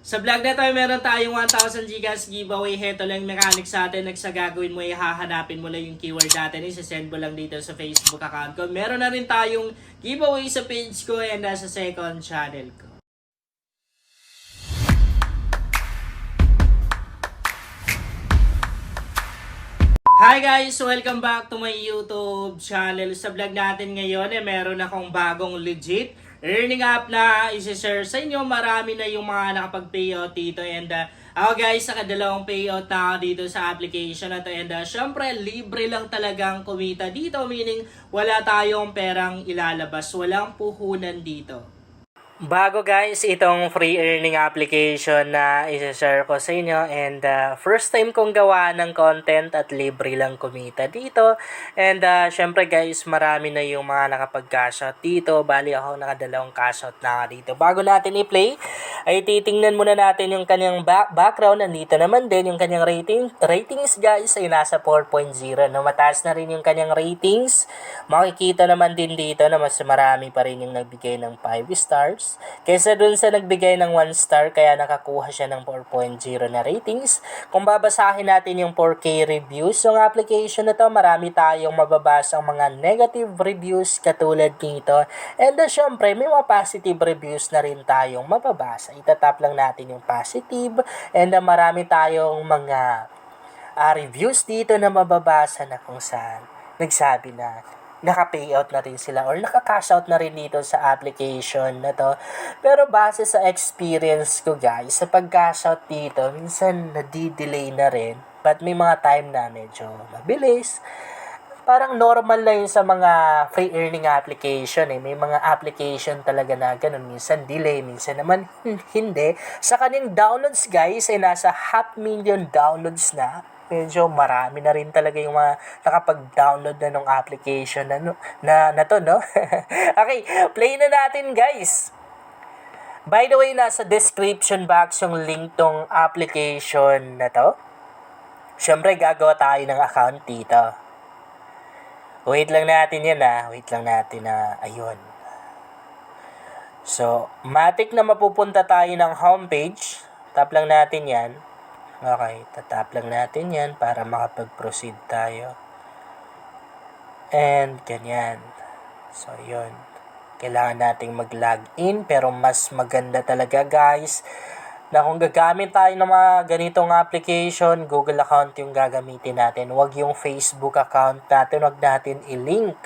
Sa vlog na tayo, meron tayong 1,000 gigas giveaway. Heto lang mechanics sa atin. Sa gagawin mo ay hahanapin mo lang yung keyword natin. Isasend mo lang dito sa Facebook account ko. Meron na rin tayong giveaway sa page ko and sa second channel ko. Hi guys! Welcome back to my YouTube channel. Sa vlog natin ngayon, meron akong bagong legit earning app na isi-share sa inyo. Marami na yung mga nakapag-payout dito. And ako guys, nakadalawang payout na ako dito sa application na to. And syempre, libre lang talagang kumita dito. Meaning, wala tayong perang ilalabas. Walang puhunan dito. Bago guys, itong free earning application na isa-share ko sa inyo and first time kong gawa ng content at libre lang kumita dito. And syempre guys, marami na yung mga nakapag-cash out dito. Bali ako nakadalawang cash out na dito. Bago natin i-play, ay titingnan muna natin yung kanyang background. Nandito naman din yung kanyang ratings guys ay nasa 4.0. No, mataas na rin yung kanyang ratings. Makikita naman din dito na mas marami pa rin yung nagbigay ng 5 stars. Kaysa dun sa nagbigay ng 1 star, kaya nakakuha siya ng 4.0 na ratings. Kung babasahin natin yung 4K reviews, yung application na to, marami tayong mababasang mga negative reviews katulad nito. And syempre, may mga positive reviews na rin tayong mababasa. Itatap lang natin yung positive and marami tayong mga reviews dito na mababasa na kung saan nagsabi na naka-payout na rin sila or naka-cash out na rin dito sa application na to. Pero base sa experience ko guys, sa pag-cash out dito, minsan nadi-delay na rin. But may mga time na medyo mabilis. Parang normal na yun sa mga free earning application eh. May mga application talaga na ganun. Minsan delay, minsan naman hindi. Sa kanyang downloads guys ay nasa 500,000 downloads na. Medyo marami na rin talaga yung mga nakapag-download na ng application na to, no? Okay, play na natin guys. By the way, nasa description box yung link tong application na to. Siyempre, gagawa tayo ng account dito. Wait lang natin yan Wait lang natin ayun. So, matik na mapupunta tayo ng homepage. Tap lang natin yan. Okay, tatap lang natin yan para makapag-proceed tayo. And ganyan. So, yun. Kailangan nating mag-login pero mas maganda talaga guys na kung gagamit tayo ng mga ganitong application, Google account yung gagamitin natin. Huwag yung Facebook account natin, huwag natin i-link.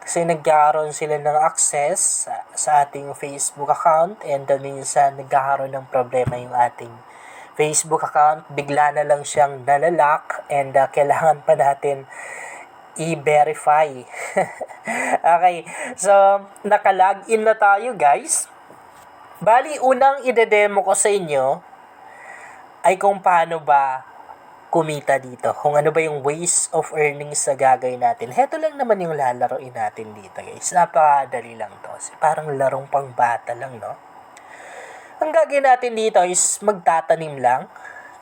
Kasi nagkakaroon sila ng access sa ating Facebook account and minsan nagkakaroon ng problema yung ating Facebook account, bigla na lang siyang nalalak and kailangan pa natin i-verify. Okay, so naka-login na tayo guys. Bali, unang ide-demo ko sa inyo ay kung paano ba kumita dito. Kung ano ba yung ways of earnings na gagawin natin. Heto lang naman yung lalaroin natin dito guys. Napakadali lang to. Parang larong pang bata lang, no? Ang gagawin natin dito is magtatanim lang.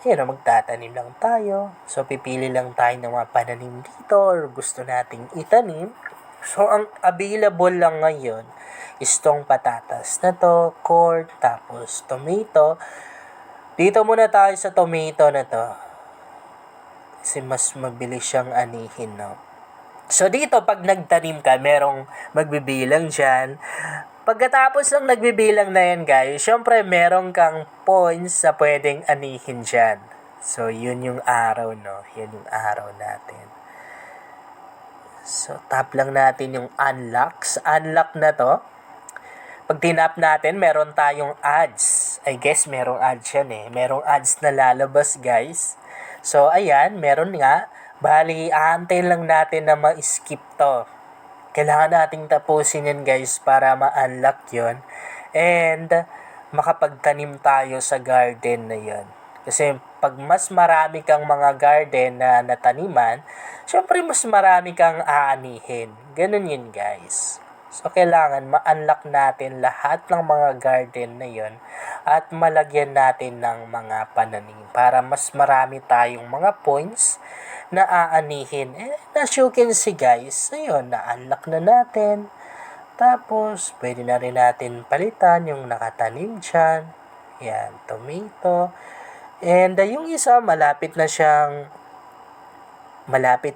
Magtatanim lang tayo. So, pipili lang tayo ng mga pananim dito or gusto nating itanim. So, ang available lang ngayon is tong patatas na to, corn, tapos tomato. Dito muna tayo sa tomato na to. Kasi mas mabilis siyang anihin, no? So, dito pag nagtanim ka, merong magbibilang dyan. Pagkatapos ng nagbibilang na yan guys, syempre meron kang points na pwedeng anihin dyan. So, yun yung araw, no? Yan yung araw natin. So, tap lang natin yung unlock. Sa unlock na to, pag tinap natin, meron tayong ads. I guess merong ads yan eh. Merong ads na lalabas guys. So, ayan, meron nga. Bali, aantayin lang natin na ma-skip to. Kailangan nating tapusin yan guys para ma-unlock yun. And makapagtanim tayo sa garden na yun. Kasi pag mas marami kang mga garden na nataniman, syempre mas marami kang aanihin. Ganun yun guys. So kailangan ma-unlock natin lahat ng mga garden na yun at malagyan natin ng mga pananim para mas marami tayong mga points na aanihin. As you can see guys, ayun, na-unlock na natin. Tapos, pwede na rin natin palitan yung nakatanim dyan. Yan, tomato. And yung isa, malapit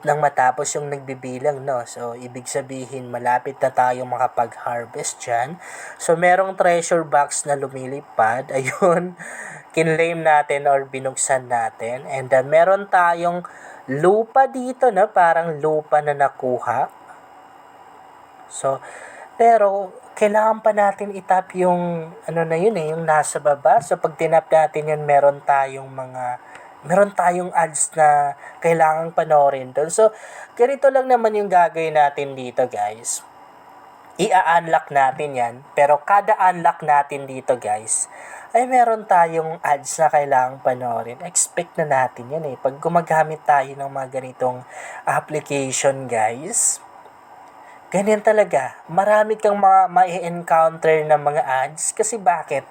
nang matapos yung nagbibilang, no? So, ibig sabihin, malapit na tayong makapag-harvest dyan. So, merong treasure box na lumilipad. Ayun, kinlaim natin or binuksan natin. And meron tayong lupa dito, no? Parang lupa na nakuha. So, pero, kailangan pa natin itap yung, yung nasa baba. So, pag tinap natin yun, meron tayong ads na kailangang panoorin doon. So, ganito lang naman yung gagawin natin dito, guys. I-unlock natin yan. Pero kada unlock natin dito, guys, ay meron tayong ads na kailangang panoorin. Expect na natin yan eh. Pag gumagamit tayo ng mga ganitong application, guys, ganyan talaga. Marami kang ma-encounter ng mga ads. Kasi bakit?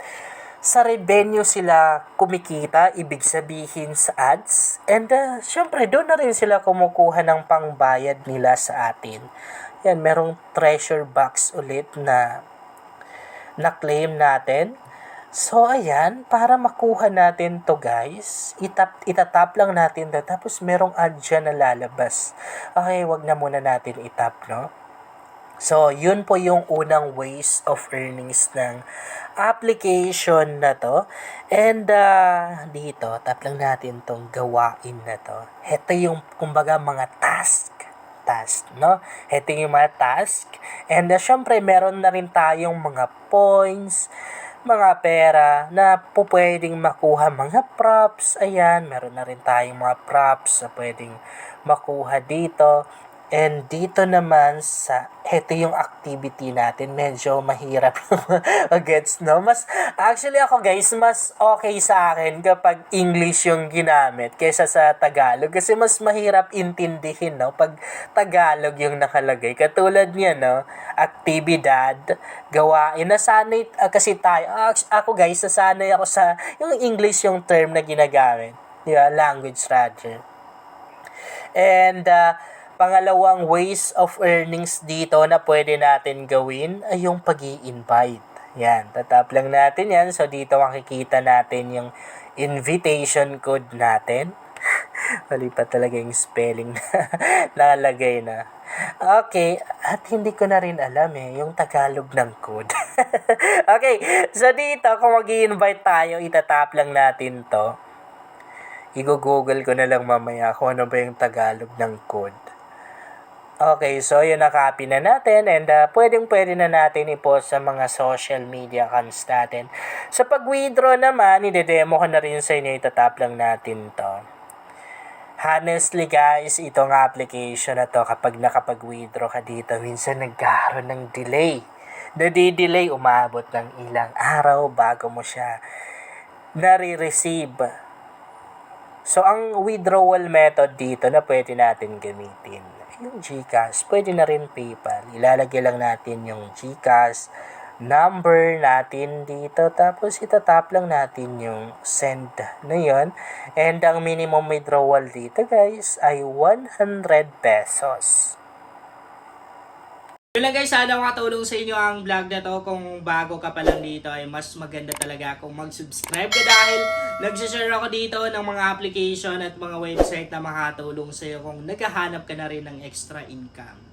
Sa revenue sila kumikita, ibig sabihin sa ads. And syempre, doon na rin sila kumukuha ng pangbayad nila sa atin. Yan, merong treasure box ulit na na-claim natin. So, ayan, para makuha natin to guys, itatap lang natin to. Tapos, merong ad dyan na lalabas. Okay, wag na muna natin itap, no? So, yun po yung unang ways of earnings ng application na to. And dito, tap lang natin tong gawain na to. Ito yung, kumbaga, mga task, no? Ito yung mga task. And syempre, meron na rin tayong mga points, mga pera na po pwedeng makuha, mga props. Ayan, meron na rin tayong mga props na pwedeng makuha dito. And dito naman ito yung activity natin. Medyo mahirap gets, no? Actually ako guys, mas okay sa akin kapag English yung ginamit kaysa sa Tagalog. Kasi mas mahirap intindihin, no? Pag Tagalog yung nakalagay. Katulad niya, no? Aktibidad, gawain. Nasanay kasi tayo. Ako guys, nasanay ako sa yung English yung term na ginagamit. Diba? Language rather. And, pangalawang ways of earnings dito na pwede natin gawin ay yung pag-i-invite. Yan, tatap lang natin yan. So, dito makikita natin yung invitation code natin. Mali pa talaga yung spelling na nakalagay na. Okay, at hindi ko na rin alam yung Tagalog ng code. Okay, so dito kung mag-i-invite tayo, itatap lang natin to. I-google ko na lang mamaya kung ano ba yung Tagalog ng code. Okay, so yun na-copy na natin and pwede na natin i-post sa mga social media accounts natin. Sa pag-withdraw naman, i-demo ko na rin sa inyo, itatap lang natin to. Honestly guys, itong application na to, kapag nakapag-withdraw ka dito, minsan nagkaroon ng delay. Nadi-delay, umabot ng ilang araw bago mo siya nare-receive. So, ang withdrawal method dito na pwede natin gamitin, yung GCash, pwede na rin PayPal. Ilalagay lang natin yung GCash number natin dito. Tapos, itatap lang natin yung send na yun. And ang minimum withdrawal dito, guys, ay 100 pesos. Yun lang guys, sana makatulong sa inyo ang vlog na to. Kung bago ka pa lang dito ay mas maganda talaga kung mag-subscribe ka dahil nagsishare ako dito ng mga application at mga website na makatulong sa iyo kung naghahanap ka na rin ng extra income.